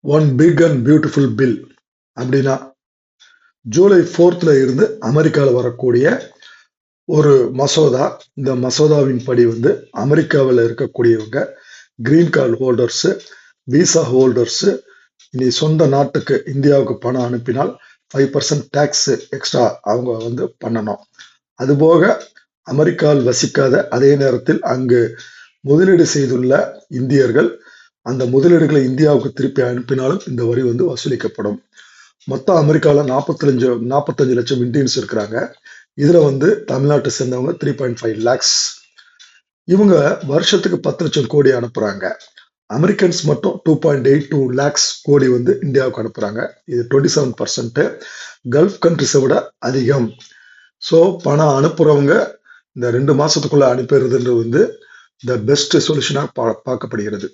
One big and beautiful bill அப்படின்னா July 4th இருந்து அமெரிக்காவில் வரக்கூடிய ஒரு மசோதா. இந்த மசோதாவின் படி அமெரிக்காவில் இருக்கக்கூடியவங்க green card holders, visa holders இனி சொந்த நாட்டுக்கு இந்தியாவுக்கு பணம் அனுப்பினால் 5% டேக்ஸ் எக்ஸ்ட்ரா அவங்க பண்ணணும். அதுபோக அமெரிக்காவில் வசிக்காத அதே நேரத்தில் அங்கு முதலீடு செய்துள்ள இந்தியர்கள் அந்த முதலீடுகளை இந்தியாவுக்கு திருப்பி அனுப்பினாலும் இந்த வரி வசூலிக்கப்படும். மொத்தம் அமெரிக்காவில் 45 லட்சம் இந்தியன்ஸ் இருக்கிறாங்க. இதுல தமிழ்நாட்டை சேர்ந்தவங்க 3.5 lakhs. இவங்க வருஷத்துக்கு 10 லட்சம் கோடி அனுப்புறாங்க. அமெரிக்கன்ஸ் மட்டும் 2.82 lakhs கோடி இந்தியாவுக்கு அனுப்புறாங்க. இது 27%. கல்ஃப் கண்ட்ரிஸை விட அதிகம். ஸோ பணம் அனுப்புறவங்க இந்த 2 மாசத்துக்குள்ள அனுப்பிடுறதுன்றது த பெஸ்ட் சொல்யூஷனா பார்க்கப்படுகிறது.